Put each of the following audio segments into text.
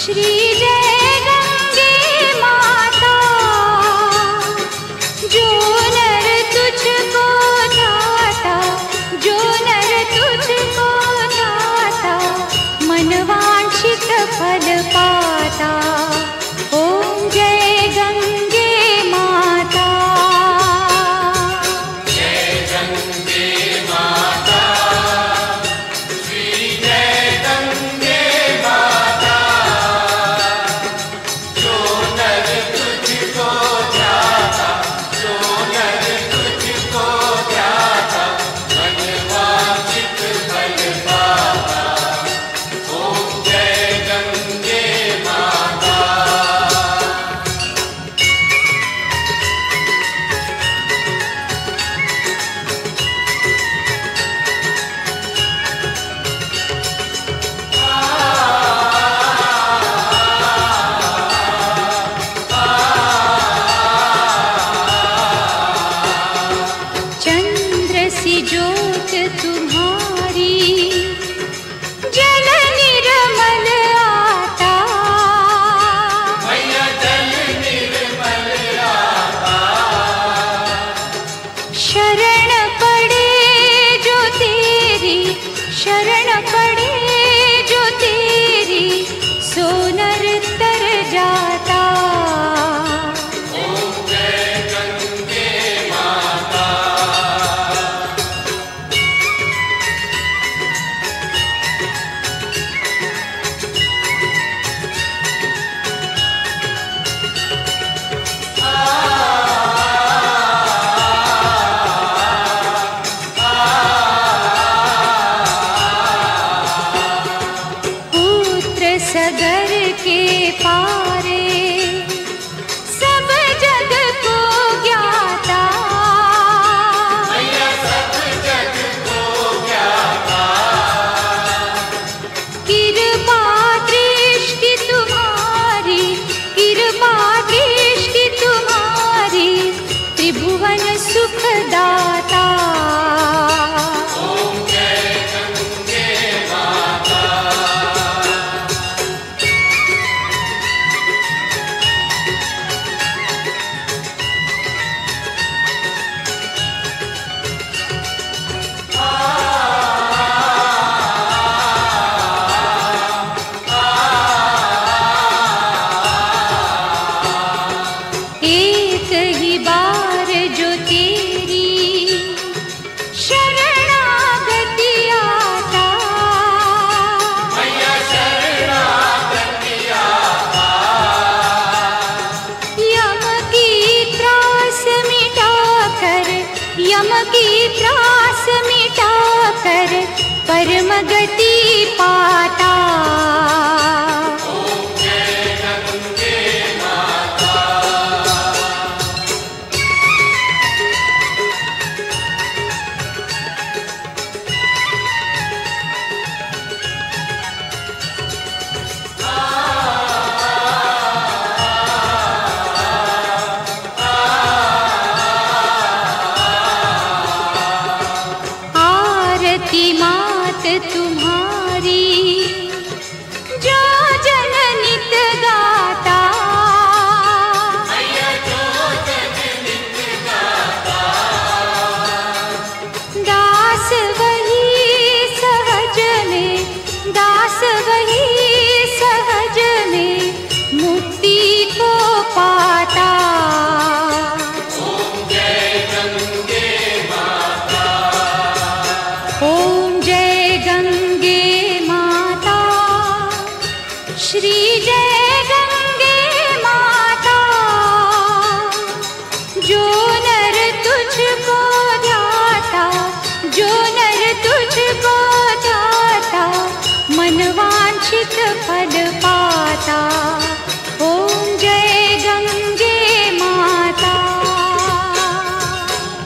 श्री जय गंगे माता, जो नर तुझको ध्याता, जो नर तुझको ध्याता, मनवांछित फल पाता। ओम जय गंगे माता। जय गंगे माता, श्री जय गंगे माता, जो नर तुझको ध्याता, जो नर तुझको ध्याता, मनवांछित फल पाता। ओम जय गंगे माता। चंद्र सी ज्योत तुम्हारी, जल निर्मल आता। मैया जल निर्मल आता, शरण पड़े जो तेरी, शरण पड़े जो तेरी, सो नर तर जाता। ओम जय गंगे माता। पुत्र सगर के पारे, सब जग को ज्ञाता। मैया सब जग को ज्ञाता, कृपा दृष्टि तुम्हारी, कृपा दृष्टि तुम्हारी, त्रिभुवन सुखदाता। ओम जय गंगे माता। एक ही बार जो तेरी शरणागति आता। मैया शरणागति आता, यम की त्रास मिटाकर, यम की त्रास मिटाकर, परम गति पाता। ओम जय गंगे माता। आरती मात तुम्हारी, जो जन नित गाता। मैया जो जग नित गाता, दास वही सहज में, दास वही सहज में, मुक्ति को पाता। ओम जय गंगे माता। ओम जय गंगे माता, श्री जय गंगे माता, जो नर तुझको ध्याता, जो नर तुझको ध्याता, मनवांछित फल पाता। ओम जय गंगे माता।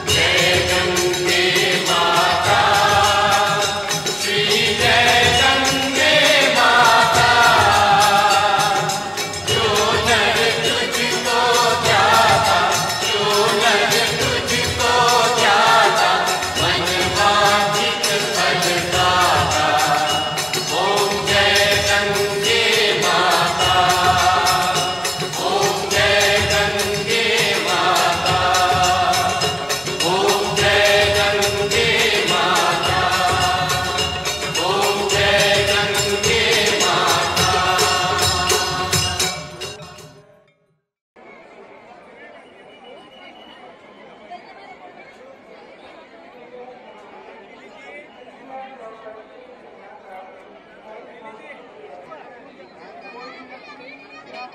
जय गंगे माता, श्री जय गंगे माता, जो नर तुझको ध्याता, जो नर तुझको ध्याता, मनवांछित फल पाता। ओम जय गंगे माता।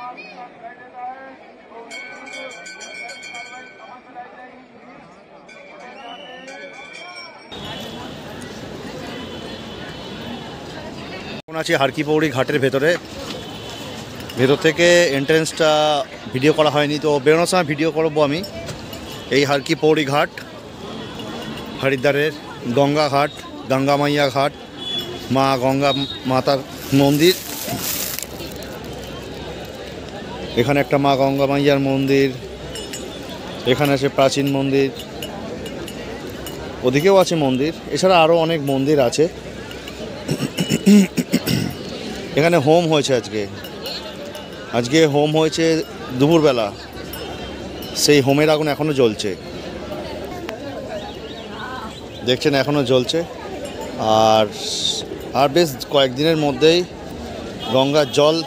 এখন আছি হারকিপৌড়ি ঘাটের ভেতর থেকে এন্ট্রেন্সটা ভিডিও করা হয়নি, তো বেরোনোর সময় ভিডিও করবো আমি। এই হারকিপৌড়ি ঘাট হরিদ্বারের গঙ্গা ঘাট, গঙ্গা মাইয়া ঘাট, মা গঙ্গা মাতার মন্দির। এখানে একটা মা গঙ্গা মাইয়ার মন্দির, এখানে আছে প্রাচীন মন্দির, ওদিকেও আছে মন্দির, এছাড়া আরও অনেক মন্দির আছে। এখানে হোম হয়েছে আজকে হোম হয়েছে দুপুরবেলা, সেই হোমের আগুন এখনও জ্বলছে, দেখছেন এখনও জ্বলছে। আর বেশ কয়েকদিনের মধ্যেই গঙ্গার জল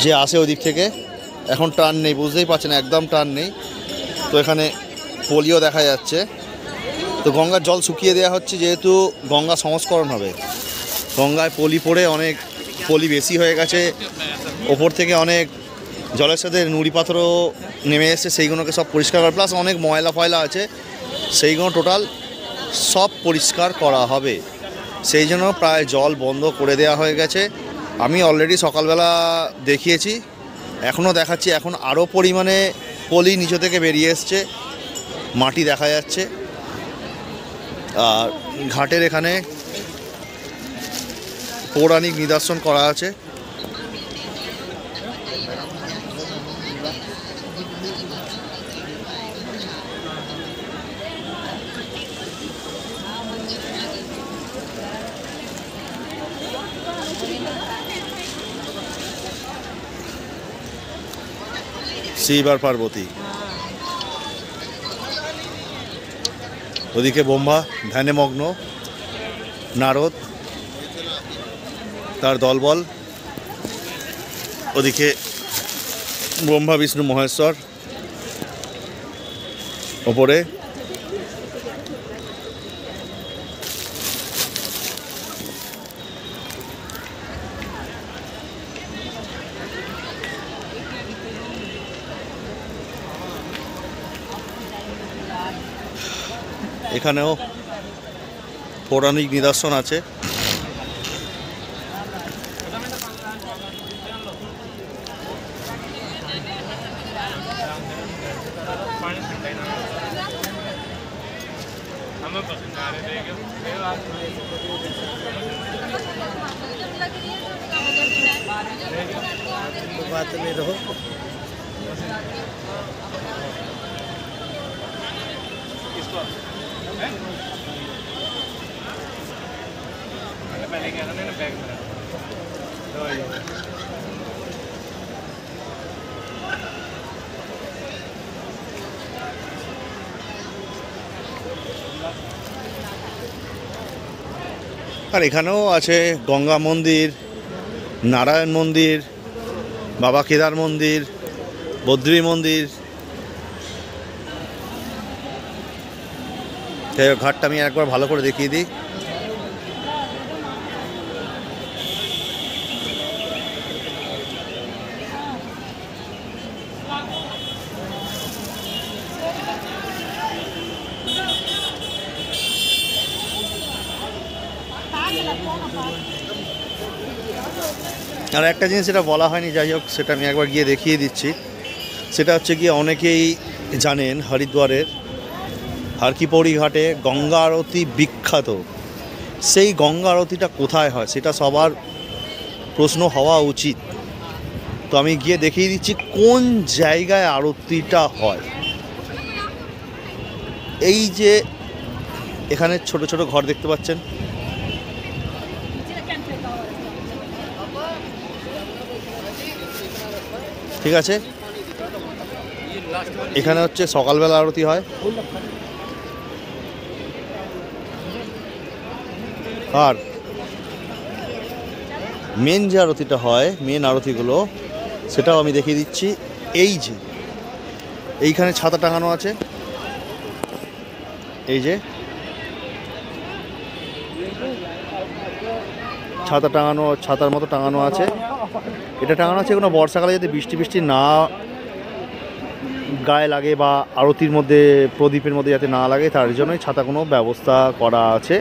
যে আসে ওই দিক থেকে, এখন টান নেই, বুঝতেই পারছেন একদম টান নেই। তো এখানে পলিও দেখা যাচ্ছে, তো গঙ্গার জল শুকিয়ে দেওয়া হচ্ছে, যেহেতু গঙ্গা সংস্করণ হবে। গঙ্গায় পলি পড়ে অনেক পলি বেশি হয়ে গেছে, ওপর থেকে অনেক জলের সাথে নুড়ি পাথরও নেমে এসছে, সেইগুলোকে সব পরিষ্কার করা, প্লাস অনেক ময়লা ফয়লা আছে, সেইগুলো টোটাল সব পরিষ্কার করা হবে। সেই জন্য প্রায় জল বন্ধ করে দেওয়া হয়ে গেছে। আমি অলরেডি সকালবেলা দেখিয়েছি, এখনও দেখাচ্ছি, এখন আরও পরিমাণে পলি নিচে থেকে বেরিয়ে এসছে, মাটি দেখা যাচ্ছে। আর ঘাটের এখানে পৌরাণিক নিদর্শন করা আছে। শিব আর পার্বতী, ওদিকে ব্রহ্মা ধ্যানে মগ্ন, নারদ তার দলবল, ওদিকে ব্রহ্মা বিষ্ণু মহেশ্বর ওপরে। এখানেও পৌরাণিক নিদর্শন আছে। बात में रहो। पहले क्या था ना बैग में আর এখানেও আছে গঙ্গা মন্দির, নারায়ণ মন্দির, বাবা কেদার মন্দির, বদ্রী মন্দির। ঘাটটা আমি একবার ভালো করে দেখিয়ে দিই। আর একটা জিনিস সেটা বলা হয়নি, যাই হোক সেটা আমি একবার গিয়ে দেখিয়ে দিচ্ছি। সেটা হচ্ছে গিয়ে অনেকেই জানেন হরিদ্বারের হারকিপৌড়ি ঘাটে গঙ্গা আরতি বিখ্যাত। সেই গঙ্গা আরতিটা কোথায় হয় সেটা সবার প্রশ্ন হওয়া উচিত। তো আমি গিয়ে দেখিয়ে দিচ্ছি কোন জায়গায় আরতিটা হয়। এই যে এখানে ছোট ছোট ঘর দেখতে পাচ্ছেন, ঠিক আছে, এখানে হচ্ছে সকালবেলা আরতি হয়। আর মেন যে আরতিটা হয়, মেন আরতিগুলো, সেটাও আমি দেখিয়ে দিচ্ছি। এই যে এইখানে ছাতা টাঙানো আছে, এই যে ছাতা টাঙানো, ছাতার মতো টাঙানো আছে। এটা টাঙানো আছে কোনো বর্ষাকালে যাতে বৃষ্টি বৃষ্টি না গায়ে লাগে বা আরতির মধ্যে প্রদীপের মধ্যে যাতে না লাগে, তার জন্যই ছাতা কোনো ব্যবস্থা করা আছে।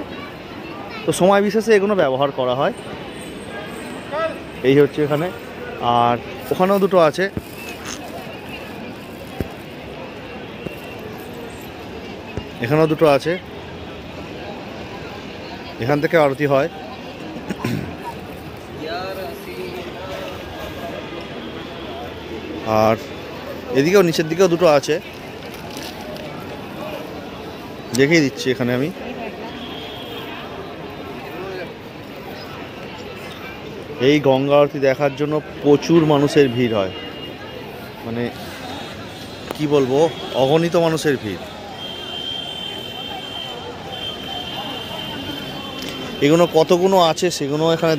তো সময় বিশেষে এগুলো ব্যবহার করা হয়। এই হচ্ছে এখানে, আর ওখানেও দুটো আছে। এখানেও দুটো আছে, এখান থেকে আরতি হয়। আর এদিকেও নিচের দিকেও দুটো আছে, দেখিয়ে দিচ্ছি এখানে আমি। এই গঙ্গা আরতি দেখার জন্য প্রচুর মানুষের ভিড় হয়, মানে কি বলবো, অগণিত মানুষের ভিড়। এগুলো কতগুলো আছে সেগুলো এখানে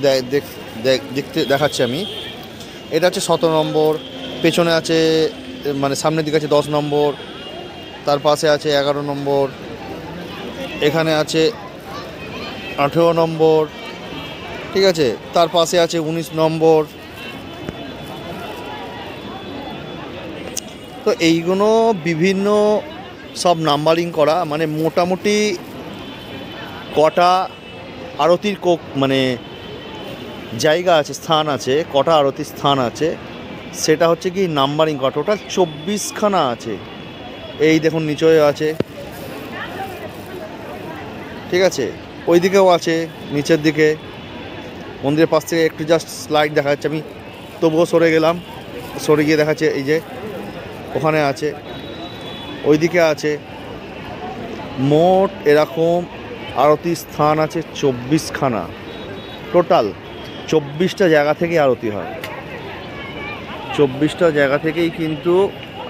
দেখতে দেখাচ্ছি আমি। এটা হচ্ছে 17 নম্বর, পেছনে আছে মানে সামনের দিকে আছে 10 নম্বর, তার পাশে আছে 11 নম্বর, এখানে আছে 18 নম্বর, ঠিক আছে, তার পাশে আছে 19 নম্বর। তো এইগুলো বিভিন্ন সব নাম্বারিং করা, মানে মোটামুটি কটা আরতির মানে জায়গা আছে, স্থান আছে, কটা আরতির স্থান আছে সেটা হচ্ছে কি নাম্বারিং করা। টোটাল 24খানা আছে। এই দেখুন নিচেও আছে, ঠিক আছে, ওই দিকেও আছে, নিচের দিকে মন্দিরের পাশ থেকে একটু জাস্ট স্লাইড দেখা যাচ্ছে, আমি তবুও সরে গেলাম, সরে গিয়ে দেখাচ্ছে এই যে ওখানে আছে, ওই দিকে আছে। মোট এরকম আরতির স্থান আছে 24খানা। টোটাল 24টা জায়গা থেকে আরতি হয়, 24টা জায়গা থেকেই কিন্তু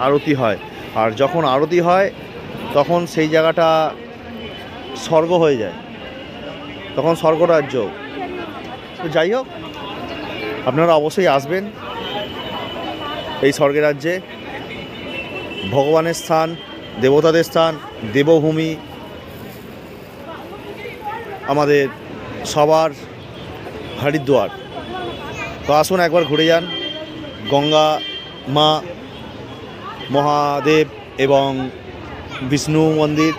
আরতি হয়। আর যখন আরতি হয় তখন সেই জায়গাটা স্বর্গ হয়ে যায়, তখন স্বর্গরাজ্য। তো যাই হোক, আপনারা অবশ্যই আসবেন এই স্বর্গের রাজ্যে। ভগবানের স্থান, দেবতাদের স্থান, দেবভূমি, আমাদের সবার হরিদ্বার। তো আসুন একবার ঘুরে যান গঙ্গা মা, মহাদেব এবং বিষ্ণু মন্দির,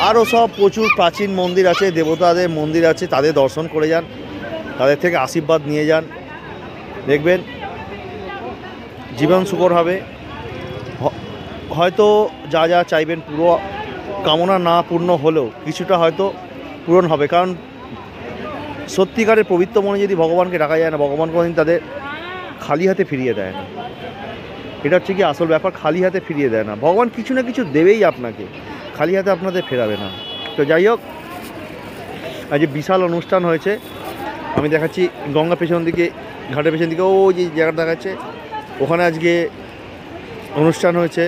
আরও সব প্রচুর প্রাচীন মন্দির আছে, দেবতাদের মন্দির আছে, তাদের দর্শন করে যান, তাদের থেকে আশীর্বাদ নিয়ে যান। দেখবেন জীবন সুখর হবে। হয়তো যা যা চাইবেন পুরো কামনা না পূর্ণ হলেও কিছুটা হয়তো পূরণ হবে, কারণ সত্যিকারের পবিত্র মনে যদি ভগবানকে ডাকা যায় না, ভগবান কোনোদিন তাদের খালি হাতে ফিরিয়ে দেয় না। এটা হচ্ছে কি আসল ব্যাপার, খালি হাতে ফিরিয়ে দেয় না ভগবান, কিছু না কিছু দেবেই আপনাকে, খালি হাতে আপনাদের ফেরাবে না। তো যাই হোক, আজ বিশাল অনুষ্ঠান হয়েছে, আমি দেখাচ্ছি গঙ্গা পেছন দিকে, ঘাটের পেছন দিকে ওই যে জায়গাটা দেখাচ্ছে, ওখানে আজকে অনুষ্ঠান হয়েছে,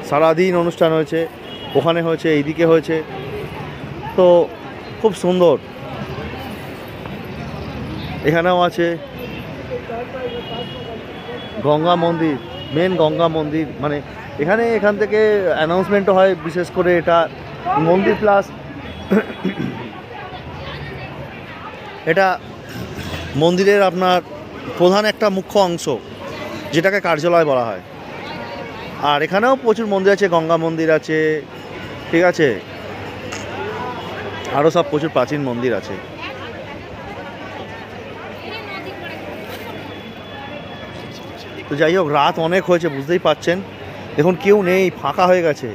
সারাদিন অনুষ্ঠান হয়েছে, ওখানে হয়েছে, এইদিকে হয়েছে। তো খুব সুন্দর। এখানেও আছে গঙ্গা মন্দির, মেন গঙ্গা মন্দির, মানে এখান থেকে অ্যানাউন্সমেন্টও হয়, বিশেষ করে এটা মন্দির প্লাস এটা মন্দিরের আপনার প্রধান একটা মুখ্য অংশ, যেটাকে কার্যালয় বলা হয়। আর এখানেও প্রচুর মন্দির আছে, গঙ্গা মন্দির আছে, ঠিক আছে, আরও সব প্রচুর প্রাচীন মন্দির আছে। তো যাই হোক, রাত অনেক হয়েছে, বুঝতেই পাচ্ছেন, দেখুন কেউ নেই, ফাঁকা হয়ে গেছে।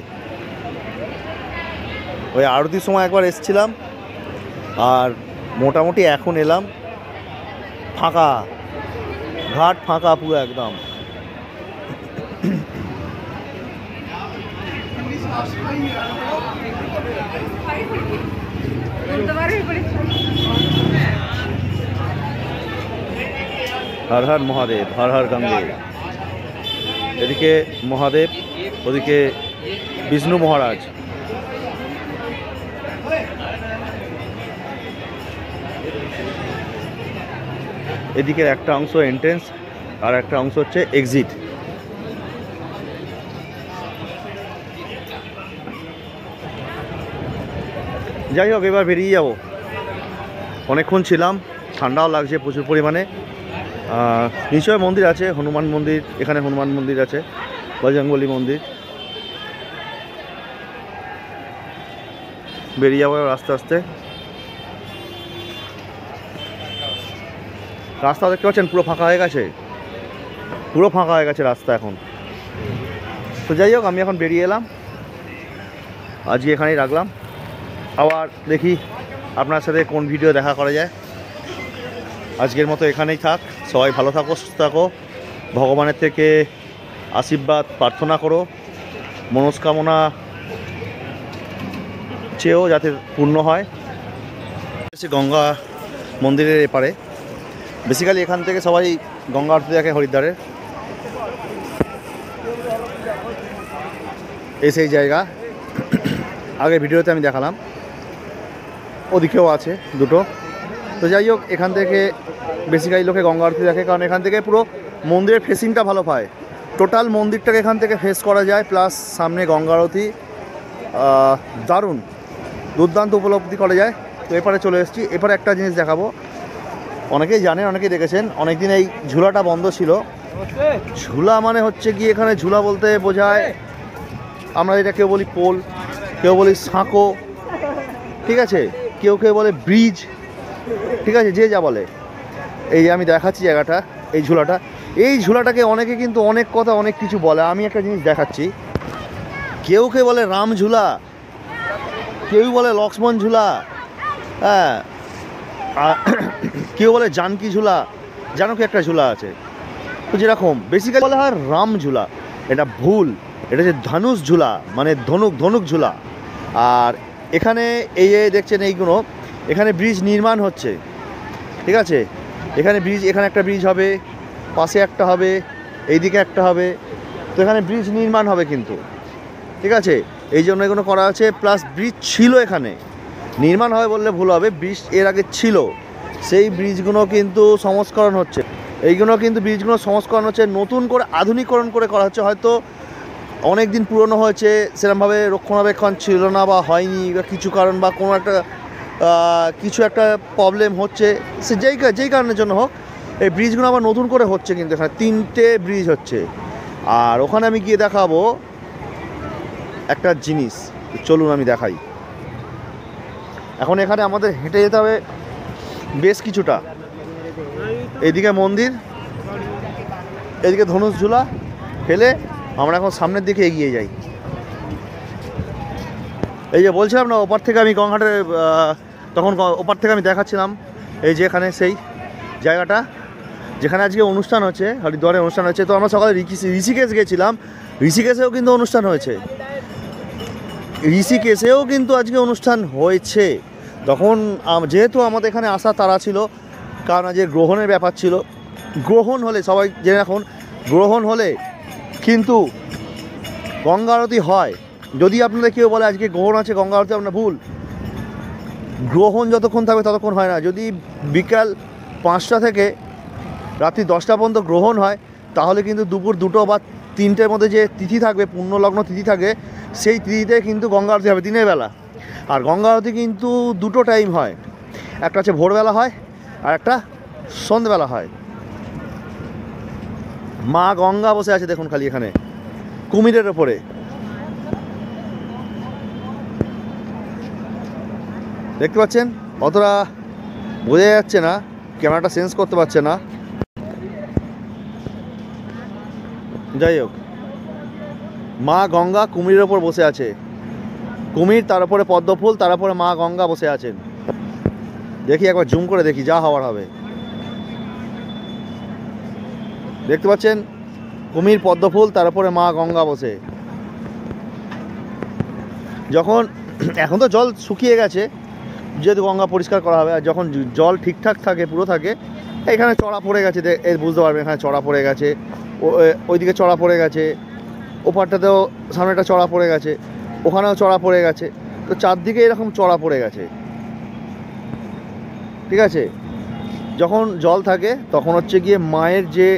ওই আরতির সময় একবার এসেছিলাম, আর মোটামুটি এখন এলাম, ফাঁকা, ঘাট ফাঁকা পুরো একদম। হর হর মহাদেব, হর হর গঙ্গে। এদিকে মহাদেব, ওদিকে বিষ্ণু মহারাজ। এদিকের একটা অংশ এন্ট্রেন্স, আর একটা অংশ হচ্ছে এক্সিট। যাই হোক, এবার বেরিয়ে যাব, অনেকক্ষণ ছিলাম। ঠান্ডাও লাগছে প্রচুর পরিমাণে। নিশ্চয় মন্দির আছে, হনুমান মন্দির, এখানে হনুমান মন্দির আছে, বজরংবলী মন্দির। বেরিয়ে যাবো আস্তে আস্তে। রাস্তা দেখতে পাচ্ছেন পুরো ফাঁকা হয়ে গেছে, পুরো ফাঁকা হয়ে গেছে রাস্তা এখন। তো যাই হোক, আমি এখন বেরিয়ে এলাম, আজকে এখানেই রাখলাম। আবার দেখি আপনার সাথে কোন ভিডিও দেখা করা যায়। আজকের মতো এখানেই থাক। সবাই ভালো থাকো, সুস্থ থাকো, ভগবানের থেকে আশীর্বাদ প্রার্থনা করো, মনস্কামনা চেয়েও যাতে পূর্ণ হয়। গঙ্গা মন্দিরের এপারে বেসিক্যালি এখান থেকে সবাই গঙ্গা আরতি দেখে হরিদ্বারের। এই সেই জায়গা, আগে ভিডিওতে আমি দেখালাম, ওদিকেও আছে দুটো। তো যাই হোক, এখান থেকে বেসিক্যালি লোকে গঙ্গা আরতি দেখে, কারণ এখান থেকে পুরো মন্দিরের ফেসিংটা ভালো পায়। টোটাল মন্দিরটাকে এখান থেকে ফেস করা যায়, প্লাস সামনে গঙ্গা আরতি, দারুণ দুর্দান্ত উপলব্ধি করা যায়। তো এপারে চলে এসেছি। এপারে একটা জিনিস দেখাবো, অনেকেই জানেন, অনেকেই দেখেছেন, অনেকদিন এই ঝুলাটা বন্ধ ছিল। ঝুলা মানে হচ্ছে কি, এখানে ঝুলা বলতে বোঝায়, আমরা এটা কেউ বলি পোল, কেউ বলি সাঁকো, ঠিক আছে, কেউ কেউ বলে ব্রিজ, ঠিক আছে, যে যা বলে। এই যে আমি দেখাচ্ছি জায়গাটা, এই ঝুলাটা, এই ঝুলাটাকে অনেকে কিন্তু অনেক কথা অনেক কিছু বলে। আমি একটা জিনিস দেখাচ্ছি, কেউ কেউ বলে রাম ঝুলা, কেউ বলে লক্ষ্মণ ঝুলা, হ্যাঁ, কেউ বলে জানকী ঝুলা, জানকী একটা ঝুলা আছে। তো যেরকম বেসিক্যালি বলা হয় রাম ঝুলা, এটা ভুল, এটা হচ্ছে ধনুষ ঝুলা, মানে ধনুক ঝুলা। আর এখানে এই যে দেখছেন এইগুলো, এখানে ব্রিজ নির্মাণ হচ্ছে, ঠিক আছে, এখানে ব্রিজ, এখানে একটা ব্রিজ হবে, পাশে একটা হবে, এইদিকে একটা হবে। তো এখানে ব্রিজ নির্মাণ হবে কিন্তু, ঠিক আছে, এই জন্য এগুলো করা আছে। প্লাস ব্রিজ ছিল এখানে, নির্মাণ হবে বললে ভুল হবে, ব্রিজ এর আগে ছিল, সেই ব্রিজগুলো কিন্তু সংস্করণ হচ্ছে, এইগুলো কিন্তু ব্রিজগুলো সংস্করণ হচ্ছে, নতুন করে আধুনিকরণ করে করা হচ্ছে। হয়তো অনেক দিন পুরনো হয়েছে, সেরকমভাবে রক্ষণাবেক্ষণ ছিল না বা হয়নি, বা কিছু কারণ বা কোনো একটা কিছু একটা প্রবলেম হচ্ছে, সে যেই কারণের জন্য হোক, এই ব্রিজগুলো আবার নতুন করে হচ্ছে। কিন্তু এখানে 3টে ব্রিজ হচ্ছে। আর ওখানে আমি গিয়ে দেখাবো একটা জিনিস, চলুন আমি দেখাই। এখন এখানে আমাদের হেঁটে যেতে হবে বেশ কিছুটা, এইদিকে মন্দির, এদিকে ধনুষ ঝুলা ফেলে আমরা এখন সামনের দিকে এগিয়ে যাই। এই যে বলছিলাম না, ওপার থেকে আমি গঙ্গাঘাটের, তখন ওপার থেকে আমি দেখাচ্ছিলাম, এই যে এখানে সেই জায়গাটা যেখানে আজকে অনুষ্ঠান হচ্ছে, হরিদ্বারে অনুষ্ঠান হচ্ছে। তো আমরা সকালে ঋষিকেশ গেছিলাম, ঋষিকেশেও কিন্তু অনুষ্ঠান হয়েছে, ঋষিকেশেও কিন্তু আজকে অনুষ্ঠান হয়েছে। তখন যেহেতু আমাদের এখানে আসা তারা ছিল, কারণ আজকে গ্রহণের ব্যাপার ছিল। গ্রহণ হলে সবাই জেনে রাখুন, গ্রহণ হলে কিন্তু গঙ্গা আরতি হয়। যদি আপনাদের কেউ বলে আজকে গ্রহণ আছে গঙ্গা আরতি, আপনার ভুল। গ্রহণ যতক্ষণ থাকবে ততক্ষণ হয় না। যদি বিকাল 5টা থেকে রাত্রি 10টা পর্যন্ত গ্রহণ হয়, তাহলে কিন্তু দুপুর 2টো বা 3টের মধ্যে যে তিথি থাকবে, পুণ্যলগ্ন তিথি থাকে, সেই তিথিতে কিন্তু গঙ্গা আরতি হবে দিনের বেলা। আর গঙ্গা আরতি কিন্তু 2টো টাইম হয়, একটা হচ্ছে ভোরবেলা হয়, আর একটা সন্ধ্যেবেলা হয়। মা গঙ্গা বসে আছে দেখুন খালি এখানে কুমিরের ওপরে। দেখতে পাচ্ছেন, অতটা বোঝা যাচ্ছে না, ক্যামেরাটা সেন্স করতে পারছে না। যাই হোক, মা গঙ্গা কুমিরের ওপর বসে আছে, কুমির, তার উপরে পদ্মফুল, তার উপরে মা গঙ্গা বসে আছেন। দেখি একবার জুম করে দেখি, যা হওয়ার হবে। দেখতে পাচ্ছেন, কুমির, পদ্মফুল, তার উপরে মা গঙ্গা বসে। যখন এখন তো জল শুকিয়ে গেছে, যেহেতু গঙ্গা পরিষ্কার করা হবে, আর যখন জল ঠিকঠাক থাকে, পুরো থাকে, এখানে চড়া পড়ে গেছে, বুঝতে পারবেন এখানে চড়া পড়ে গেছে, ওইদিকে চড়া পড়ে গেছে, ওপারটাতেও সামনে একটা চড়া পড়ে গেছে, ওখানেও চড়া পড়ে গেছে। তো চারদিকে এরকম চড়া পড়ে গেছে, ঠিক আছে। যখন জল থাকে তখন হচ্ছে গিয়ে মায়ের যে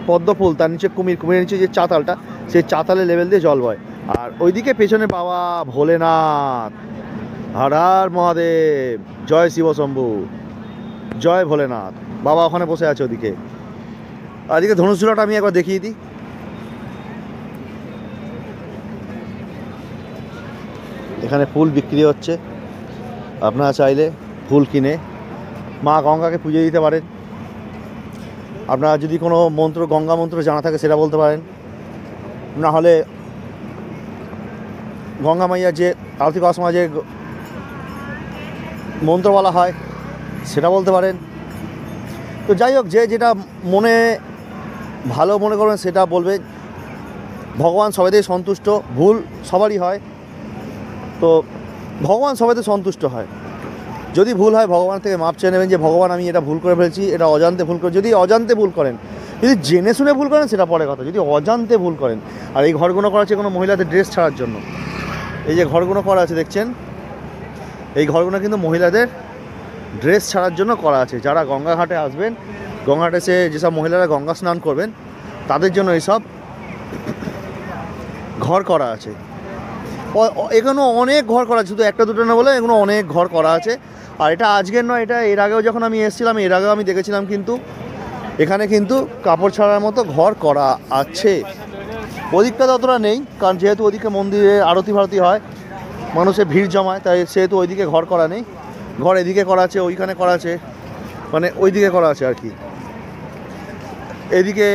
পদ্মফুল, তার নিচে কুমির, কুমিরের নিচে যে চাতালটা, সেই চাতালের লেভেল দিয়ে জল বয়। আর ওইদিকে পেছনে বাবা ভোলেনাথ, হর হর মহাদেব, জয় শিব শম্ভু। জয় ভোলেনাথ। বাবা ওখানে বসে আছে ওদিকে। আর এদিকে ধনুষঝুলাটা আমি একবার দেখিয়ে দিই। এখানে ফুল বিক্রি হচ্ছে, আপনারা চাইলে ফুল কিনে মা গঙ্গাকে পুজো দিতে পারেন। আপনারা যদি কোনো মন্ত্র, গঙ্গা মন্ত্র জানা থাকে সেটা বলতে পারেন, না হলে গঙ্গা মাইয়ার যে আরতি করার সময় যে মন্ত্র বলা হয় সেটা বলতে পারেন। তো যাই হোক, যে যেটা মনে ভালো মনে করবেন সেটা বলবে। ভগবান সবাইতেই সন্তুষ্ট, ভুল সবারই হয়, তো ভগবান সবাইতে সন্তুষ্ট হয়। যদি ভুল হয় ভগবান থেকে মাপ চেয়ে নেবেন যে ভগবান আমি এটা ভুল করে ফেলেছি, এটা অজান্তে ভুল করে। যদি অজান্তে ভুল করেন, যদি জেনে শুনে ভুল করেন সেটা পরে কথা, যদি অজান্তে ভুল করেন। আর এই ঘরগুলো করা আছে কোনো মহিলাদের ড্রেস ছাড়ার জন্য। এই যে ঘরগুলো করা আছে দেখছেন, এই ঘরগুলো কিন্তু মহিলাদের ড্রেস ছাড়ার জন্য করা আছে। যারা গঙ্গা ঘাটে আসবেন, গঙ্গা ঘাটে এসে যেসব মহিলারা গঙ্গা স্নান করবেন তাদের জন্য এইসব ঘর করা আছে। এখানেও অনেক ঘর করা আছে, শুধু একটা দুটো না বলে এগুলো অনেক ঘর করা আছে। আর এটা আজকের নয়, এটা এর আগেও যখন আমি এসেছিলাম, এর আগেও আমি দেখেছিলাম, কিন্তু এখানে কিন্তু কাপড় ছাড়ার মতো ঘর করা আছে। ওদিকটা অতটা নেই, কারণ যেহেতু ওদিকে মন্দিরে আরতি ফারতি হয়, মানুষের ভিড় জমায়, তাই সেহেতু ওইদিকে ঘর করা নেই। ঘর এদিকে করা আছে, ওইখানে করা আছে, মানে ওইদিকে করা আছে আর কি। এদিকে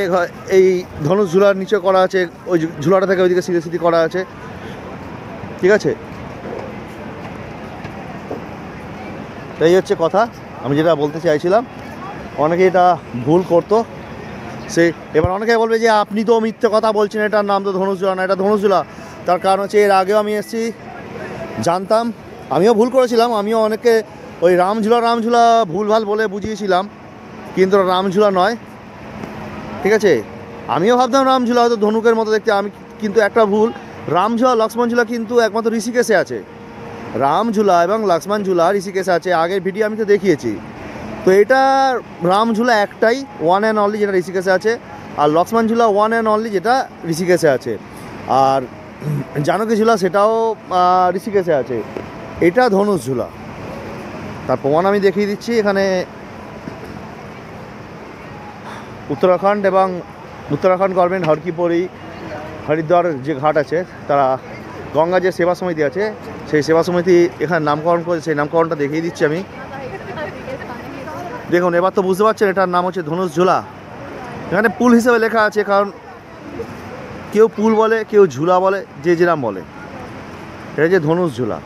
এই ধনুষ ঝুলার নিচে করা আছে, ওই ঝুলাটা থেকে ওইদিকে সিধে সিধি করা আছে, ঠিক আছে। এই হচ্ছে কথা, আমি যেটা বলতে চাইছিলাম। অনেকে এটা ভুল করতো, সে এবার অনেকে বলবে যে আপনি তো মিথ্যে কথা বলছেন, এটার নাম তো ধনুষঝুলা না, এটা ধনুষঝুলা। তার কারণ হচ্ছে এর আগেও আমি এসেছি, জানতাম, আমিও ভুল করেছিলাম। আমিও অনেকে ওই রামঝুলা ভুলভাল বলে বুঝিয়েছিলাম, কিন্তু রামঝুলা নয়, ঠিক আছে। আমিও ভাবতাম রামঝুলা হয়তো ধনুকের মতো দেখতে, আমি কিন্তু একটা ভুল। রামঝুলা লক্ষ্মণঝুলা কিন্তু একমাত্র ঋষিকেশে আছে। রামঝুলা এবং লক্ষ্মণঝুলা ঋষিকেশে আছে, আগের ভিডিও আমি তো দেখিয়েছি। তো এটা রামঝুলা একটাই, ওয়ান অ্যান্ড অনলি, যেটা ঋষিকেশে আছে। আর লক্ষ্মণঝুলা ওয়ান অ্যান্ড অনলি, যেটা ঋষিকেশে আছে। আর জানকী ঝুলা সেটাও ঋষিকেশে আছে। এটা ধনুষঝুলা, তার প্রমাণ আমি দেখিয়ে দিচ্ছি। এখানে উত্তরাখণ্ড এবং উত্তরাখণ্ড গভর্নমেন্ট, হরকিপরি, হরিদ্বার যে ঘাট আছে, তারা গঙ্গা যে সেবা সমিতি আছে, সেই সেবা সমিতি এখানে নামকরণ করেছে। সেই নামকরণটা দেখিয়ে দিচ্ছি আমি। দেখুন, এবার তো বুঝতে পারছেন এটার নাম হচ্ছে ধনুষঝুলা। এখানে পুল হিসেবে লেখা আছে, কারণ কেউ পুল বলে, কেউ ঝুলা বলে, যে যেরাম বলে। এটা যে ধনুষঝুলা।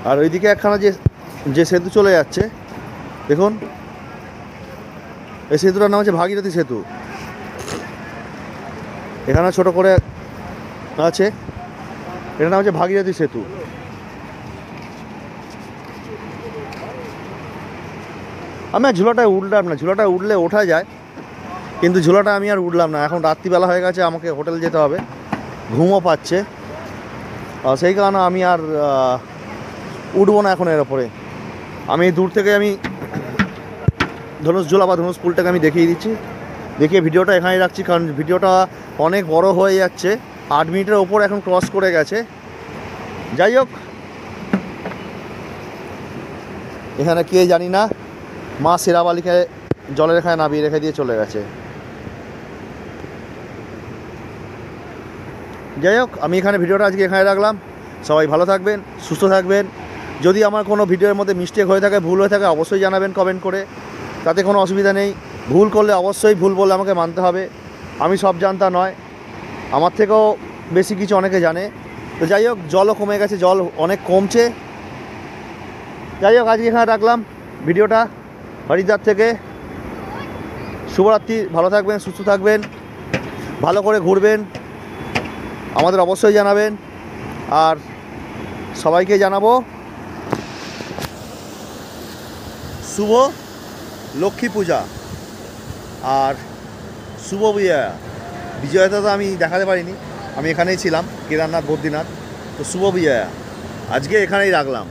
আর ওইদিকে একখানা যে সেতু চলে যাচ্ছে, দেখুন, এই সেতুটার নাম হচ্ছে ভাগীরথী সেতু। এখানে ছোট করে আছে, এটার নাম হচ্ছে ভাগীরথী সেতু। আমি আর ঝুলাটায় উঠলাম না, ঝুলাটায় উঠলে ওঠা যায়, কিন্তু ঝুলাটা আমি আর উঠলাম না। এখন রাত্রিবেলা হয়ে গেছে, আমাকে হোটেল যেতে হবে, ঘুমও পাচ্ছে, সেই কারণে আমি আর উঠবো না এখন এর ওপরে। আমি দূর থেকে আমি ধনুষঝুলা বা ধনুষ পুলটাকে আমি দেখিয়ে দিচ্ছি, দেখিয়ে ভিডিওটা এখানেই রাখছি, কারণ ভিডিওটা অনেক বড় হয়ে যাচ্ছে। 8 মিনিটের ওপর এখন ক্রস করে গেছে। যাই হোক, এখানে কে জানি না মা শেরাবালিকে জলের এখানে নামিয়ে রেখে দিয়ে চলে গেছে। যাই হোক, আমি এখানে ভিডিওটা আজকে এখানে রাখলাম। সবাই ভালো থাকবেন, সুস্থ থাকবেন। যদি আমার কোনো ভিডিওর মধ্যে মিস্টেক হয়ে থাকে, ভুল হয়ে থাকে, অবশ্যই জানাবেন কমেন্ট করে, তাতে কোনো অসুবিধা নেই। ভুল করলে অবশ্যই ভুল বলে আমাকে মানতে হবে। আমি সব জানতা নয়, আমার থেকেও বেশি কিছু অনেকে জানে। তো যাই হোক, জলও কমে গেছে, জল অনেক কমছে। যাই হোক, আজকে এখানে রাখলাম ভিডিওটা হরিদ্বার থেকে। শুভরাত্রি, ভালো থাকবেন, সুস্থ থাকবেন, ভালো করে ঘুরবেন, আমাদের অবশ্যই জানাবেন। আর সবাইকে জানাবো শুভ লক্ষ্মী পূজা আর শুভ বিজয়া। বিজয়াটা তো আমি দেখাতে পারিনি, আমি এখানেই ছিলাম, কেদারনাথ, বদ্রীনাথ। তো শুভ বিজয়া আজকে এখানেই রাখলাম।